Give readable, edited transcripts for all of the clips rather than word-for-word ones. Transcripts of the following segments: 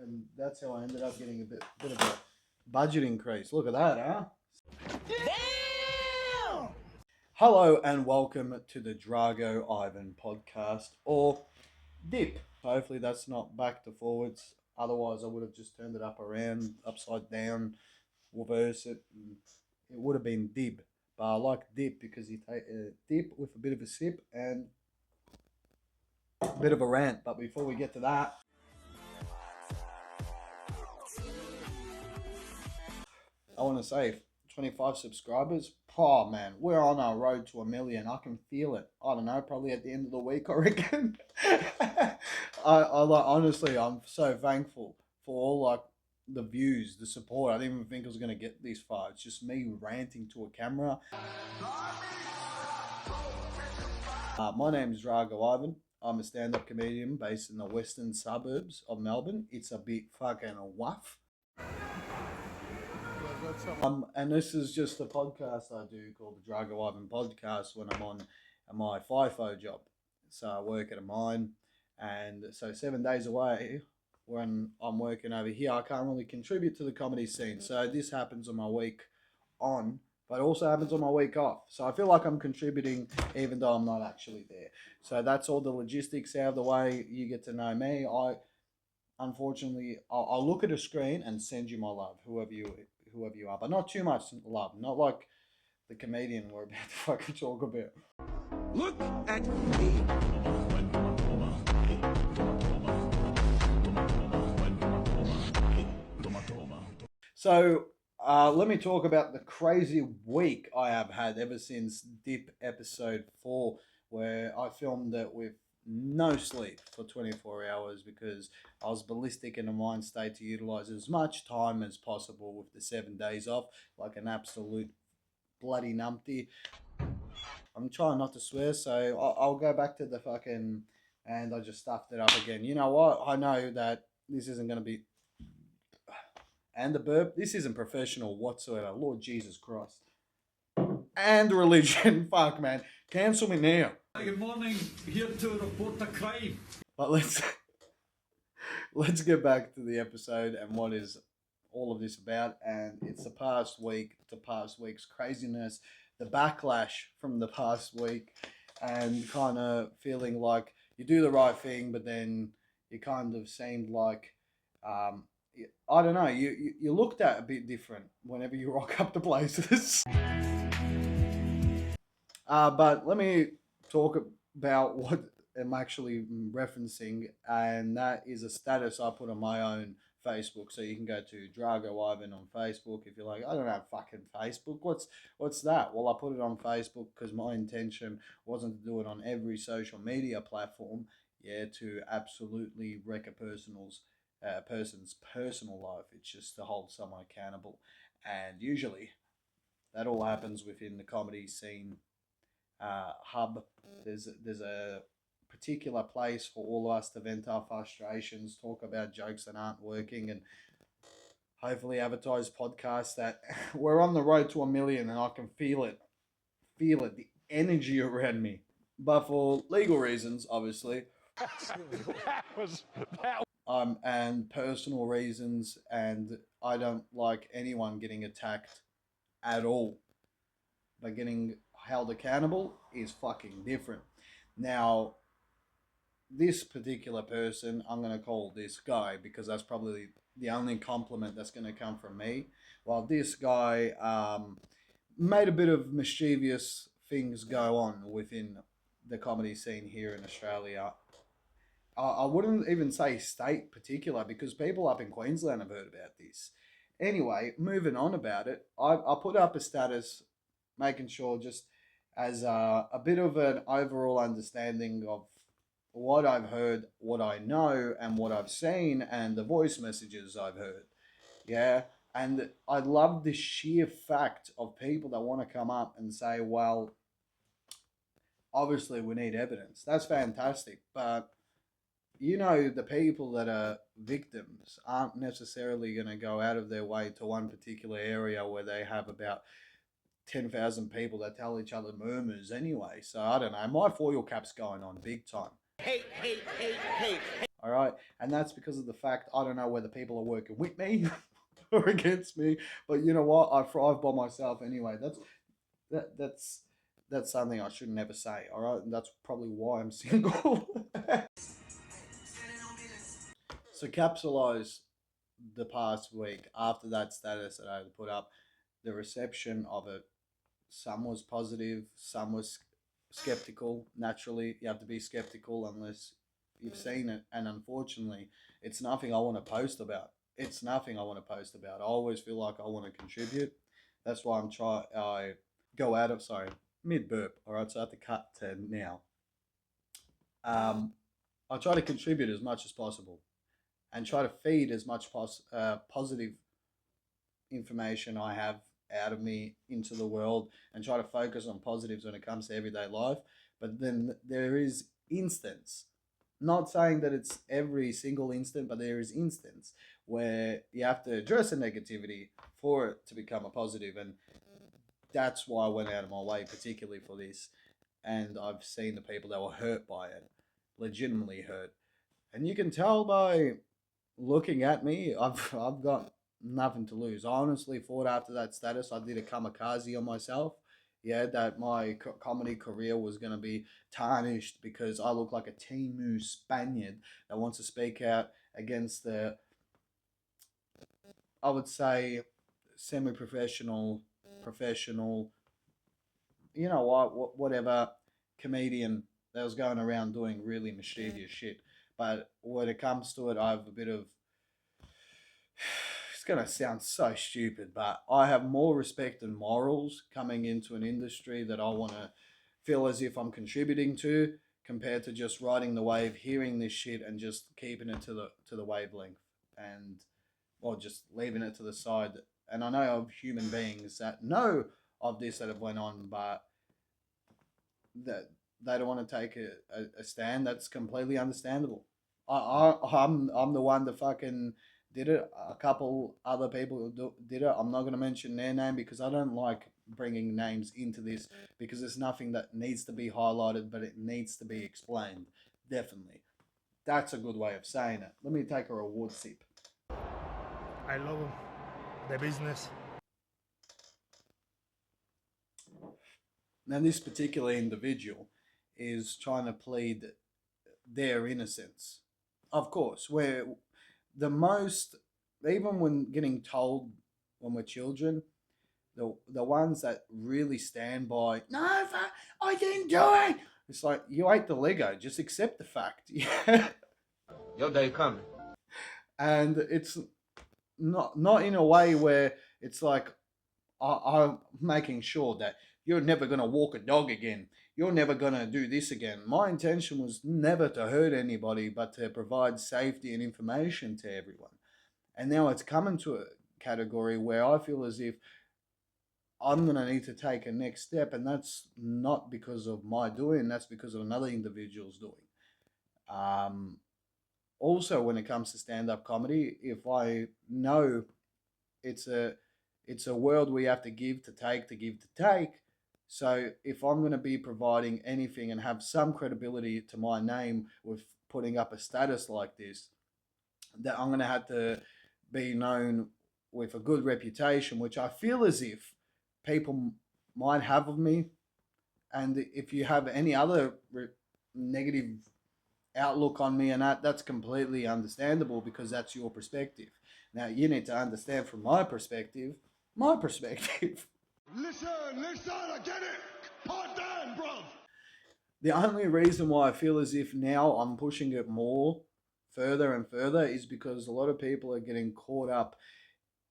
And that's how I ended up getting a bit of a budget increase. Look at that, huh? Damn! Hello and welcome to the Drago Ivan Podcast, or Dip. Hopefully that's not back to forwards. Otherwise, I would have just turned it up around, upside down, reverse it, and it would have been Dib. But I like Dip because you take a dip with a bit of a sip and a bit of a rant. But before we get to that, I want to say 25 subscribers. Oh man, we're on our road to 1 million. I can feel it. I don't know, probably at the end of the week, I reckon. I like, honestly, I'm so thankful for all like the views, the support. I didn't even think I was gonna get this far. It's just me ranting to a camera. My name is Drago Ivan. I'm a stand-up comedian based in the western suburbs of Melbourne. It's a bit fucking rough. And this is just a podcast I do called the Drago Ivan Podcast when I'm on my FIFO job. So I work at a mine, and so 7 days away when I'm working over here, I can't really contribute to the comedy scene. So this happens on my week on, but it also happens on my week off. So I feel like I'm contributing even though I'm not actually there. So that's all the logistics out of the way. You get to know me. Unfortunately, I'll look at a screen and send you my love, whoever you are, but not too much love, not like the comedian we're about to fucking talk about. Look at me. So let me talk about the crazy week I have had ever since Dip episode 4, where I filmed it with no sleep for 24 hours because I was ballistic in a mind state to utilize as much time as possible with the 7 days off, like an absolute bloody numpty. I'm trying not to swear, so I'll go back to the fucking, and I just stuffed it up again. You know what? I know that this isn't going to be, and the burp, this isn't professional whatsoever. Lord Jesus Christ. And religion. Fuck, man. Cancel me now. Good morning, here to report a crime. But let's get back to the episode and what is all of this about. And it's the past week's craziness, the backlash from the past week, and kind of feeling like you do the right thing, but then you kind of seemed like, I don't know, you looked at a bit different whenever you rock up to places. But let me talk about what I'm actually referencing, and that is a status I put on my own Facebook. So you can go to Drago Ivan on Facebook if you're like, I don't have fucking Facebook. What's that? Well, I put it on Facebook because my intention wasn't to do it on every social media platform. Yeah, to absolutely wreck a person's personal life. It's just to hold someone accountable, and usually that all happens within the comedy scene hub. There's a particular place for all of us to vent our frustrations, talk about jokes that aren't working, and hopefully advertise podcasts that we're on the road to 1 million, and I can feel it, the energy around me. But for legal reasons, obviously, and personal reasons, and I don't like anyone getting attacked at all. But getting held accountable is fucking different. Now, this particular person, I'm going to call this guy because that's probably the only compliment that's going to come from me. While this guy made a bit of mischievous things go on within the comedy scene here in Australia. I wouldn't even say state particular because people up in Queensland have heard about this. Anyway, moving on about it, I put up a status making sure just as a bit of an overall understanding of what I've heard, what I know, and what I've seen, and the voice messages I've heard. Yeah, and I love the sheer fact of people that want to come up and say, well, obviously we need evidence. That's fantastic, but you know, the people that are victims aren't necessarily going to go out of their way to one particular area where they have about 10,000 people that tell each other murmurs anyway. So I don't know. My foil cap's going on big time. Hate. All right. And that's because of the fact I don't know whether people are working with me or against me. But you know what? I thrive by myself anyway. That's something I should never say. All right. And that's probably why I'm single. So capsulize the past week after that status that I put up, the reception of it. Some was positive, some was skeptical. Naturally, you have to be skeptical unless you've seen it. And unfortunately, it's nothing I want to post about. It's nothing I want to post about. I always feel like I want to contribute. That's why I go out of, sorry, mid burp. All right, so I have to cut to now. I try to contribute as much as possible and try to feed as much positive information I have out of me into the world and try to focus on positives when it comes to everyday life. But then there is instance, not saying that it's every single instant, but there is instance where you have to address a negativity for it to become a positive. And that's why I went out of my way, particularly for this. And I've seen the people that were hurt by it, legitimately hurt. And you can tell by looking at me, I've got nothing to lose. I honestly thought after that status, I did a kamikaze on myself. Yeah, that my comedy career was going to be tarnished because I look like a Timu Spaniard that wants to speak out against the, I would say, semi-professional, professional, you know what, whatever comedian that was going around doing really mischievous shit. But when it comes to it, I have a bit of, it's going to sound so stupid, but I have more respect and morals coming into an industry that I want to feel as if I'm contributing to, compared to just riding the wave, hearing this shit and just keeping it to the wavelength and or just leaving it to the side. And I know of human beings that know of this that have went on, but that they don't want to take a stand. That's completely understandable. I'm the one that fucking did it. A couple other people did it. I'm not going to mention their name because I don't like bringing names into this, because there's nothing that needs to be highlighted, but it needs to be explained. Definitely. That's a good way of saying it. Let me take a reward sip. I love them. The business. Now, this particular individual is trying to plead their innocence. Of course, where the most, even when getting told when we're children, the ones that really stand by, no, I didn't do it. It's like, you ate the Lego, just accept the fact. Yeah. Your day coming. And it's not in a way where it's like, I'm making sure that you're never going to walk a dog again. You're never going to do this again. My intention was never to hurt anybody, but to provide safety and information to everyone. And now it's coming to a category where I feel as if I'm going to need to take a next step. And that's not because of my doing, that's because of another individual's doing. Also, when it comes to stand-up comedy, if I know it's a world we have to give to take, to give to take. So if I'm going to be providing anything and have some credibility to my name with putting up a status like this, that I'm going to have to be known with a good reputation, which I feel as if people might have of me. And if you have any other negative outlook on me and that's completely understandable, because that's your perspective. Now, you need to understand from my perspective. Listen, I get it. Hot damn, bro. The only reason why I feel as if now I'm pushing it more further and further is because a lot of people are getting caught up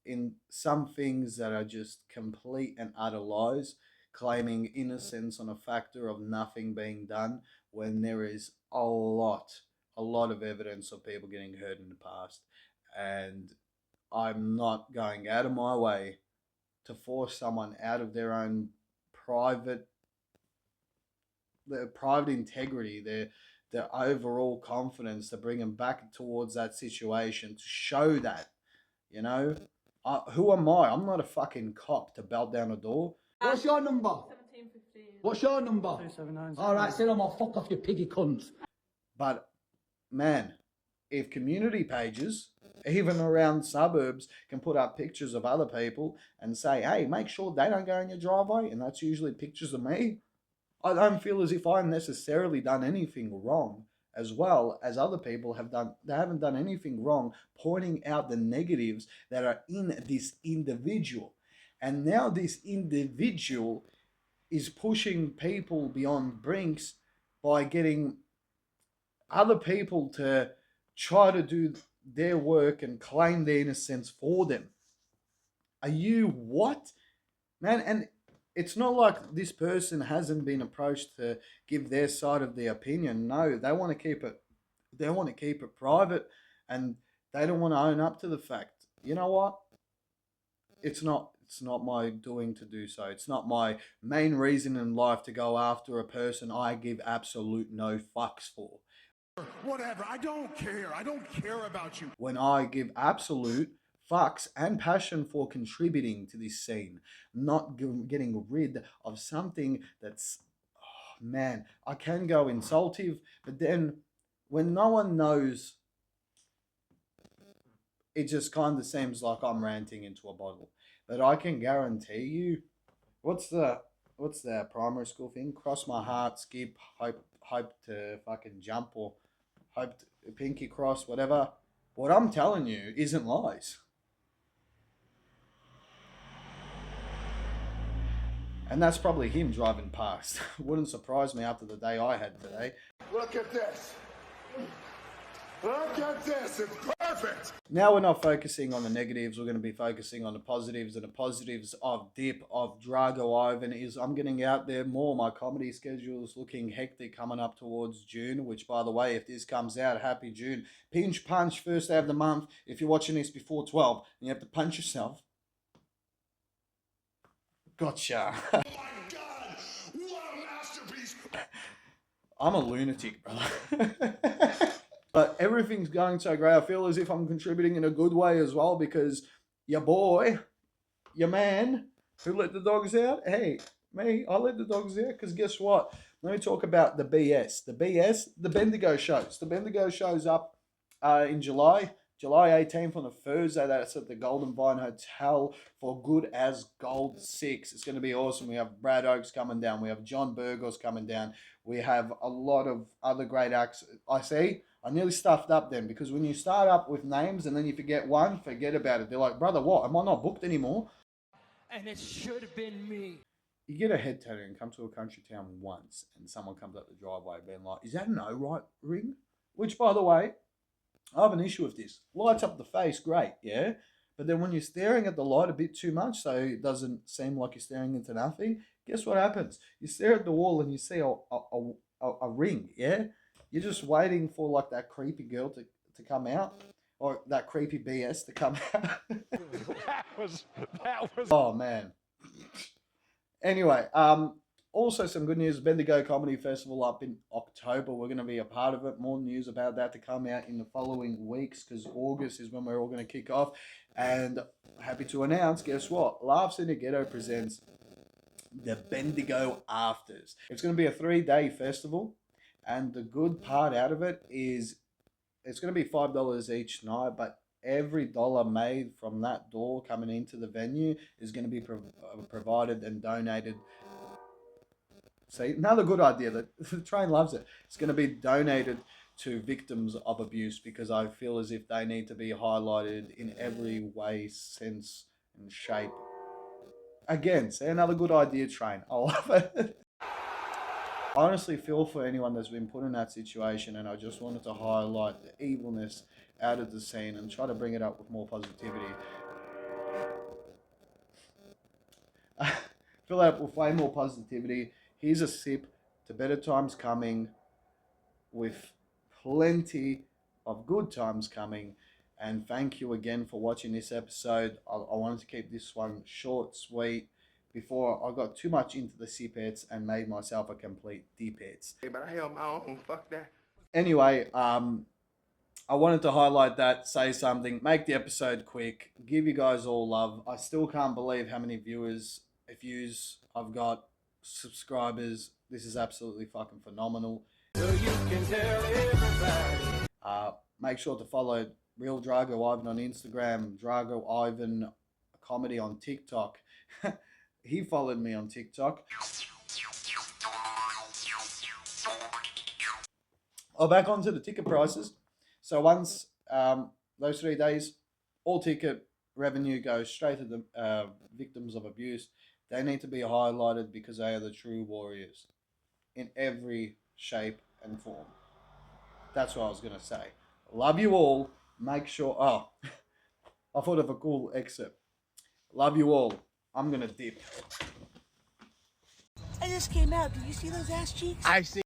in some things that are just complete and utter lies, claiming innocence on a factor of nothing being done, when there is a lot of evidence of people getting hurt in the past. And I'm not going out of my way to force someone out of their own private integrity, their overall confidence, to bring them back towards that situation, to show that, you know, who am I? I'm not a fucking cop to belt down a door. What's your number? 1715. What's your number? 279. All right, sit on my fuck off, you piggy cunts. But man, if community pages, even around suburbs, can put up pictures of other people and say, hey, make sure they don't go in your driveway, and that's usually pictures of me, I don't feel as if I've necessarily done anything wrong, as well as other people have done. They haven't done anything wrong, pointing out the negatives that are in this individual. And now this individual is pushing people beyond brinks by getting other people to try to do their work and claim their innocence for them. Are you what? Man, and it's not like this person hasn't been approached to give their side of the opinion. No, they want to keep it private, and they don't want to own up to the fact. You know what? It's not my doing to do so. It's not my main reason in life to go after a person I give absolute no fucks for. Whatever. I don't care. I don't care about you. When I give absolute fucks and passion for contributing to this scene, not getting rid of something that's, oh man, I can go insultive, but then when no one knows, it just kind of seems like I'm ranting into a bottle. But I can guarantee you, what's the primary school thing? Cross my heart, skip, hope to fucking jump, or hope to, pinky cross, whatever. What I'm telling you isn't lies. And that's probably him driving past. Wouldn't surprise me after the day I had today. Look at this. Look at this. It's perfect. Now we're not focusing on the negatives. We're going to be focusing on the positives. And the positives of Dip, of Drago Ivan, is I'm getting out there more. My comedy schedule is looking hectic coming up towards June, which, by the way, if this comes out, happy June. Pinch punch, first day of the month. If you're watching this before 12 and you have to punch yourself, gotcha. Oh my God. What a masterpiece. I'm a lunatic, brother. But everything's going so great. I feel as if I'm contributing in a good way as well, because your boy, your man, who let the dogs out, hey, me, I let the dogs out, because guess what? Let me talk about the BS. The Bendigo shows. The Bendigo shows up in July 18th on a Thursday. That's at the Golden Vine Hotel for Good as Gold 6. It's going to be awesome. We have Brad Oakes coming down. We have John Burgos coming down. We have a lot of other great acts. I nearly stuffed up then, because when you start up with names and then you forget one, forget about it. They're like, brother, what? Am I not booked anymore? And it should have been me. You get a head tattoo and come to a country town once, and someone comes up the driveway being like, is that an O-right ring? Which, by the way, I have an issue with this. Lights up the face, great, yeah? But then when you're staring at the light a bit too much, so it doesn't seem like you're staring into nothing, guess what happens? You stare at the wall and you see a ring, yeah? You're just waiting for like that creepy girl to come out, or that creepy BS to come out. That was. Oh man. Anyway, also some good news. Bendigo Comedy Festival up in October. We're going to be a part of it. More news about that to come out in the following weeks, because August is when we're all going to kick off. And happy to announce, guess what? Laughs in the Ghetto presents the Bendigo Afters. It's going to be a 3-day festival. And the good part out of it is it's going to be $5 each night, but every dollar made from that door coming into the venue is going to be provided and donated. See, another good idea. The train loves it. It's going to be donated to victims of abuse, because I feel as if they need to be highlighted in every way, sense, and shape. Again, see, another good idea, train. I love it. I honestly feel for anyone that's been put in that situation, and I just wanted to highlight the evilness out of the scene and try to bring it up with more positivity. Fill it up with way more positivity. Here's a sip to better times coming, with plenty of good times coming. And thank you again for watching this episode. I wanted to keep this one short, sweet, before I got too much into the sip-ets and made myself a complete dip-ets. Hey, but I held my own. Fuck that. Anyway, I wanted to highlight that, say something, make the episode quick, give you guys all love. I still can't believe how many views I've got, subscribers. This is absolutely fucking phenomenal. So you can tell everybody. Make sure to follow Real Drago Ivan on Instagram, Drago Ivan Comedy on TikTok. He followed me on TikTok. Oh, back onto the ticket prices. So once those 3 days, all ticket revenue goes straight to the victims of abuse. They need to be highlighted because they are the true warriors in every shape and form. That's what I was going to say. Love you all. Make sure... Oh, I thought of a cool excerpt. Love you all. I'm going to dip. I just came out. Did you see those ass cheeks? I see.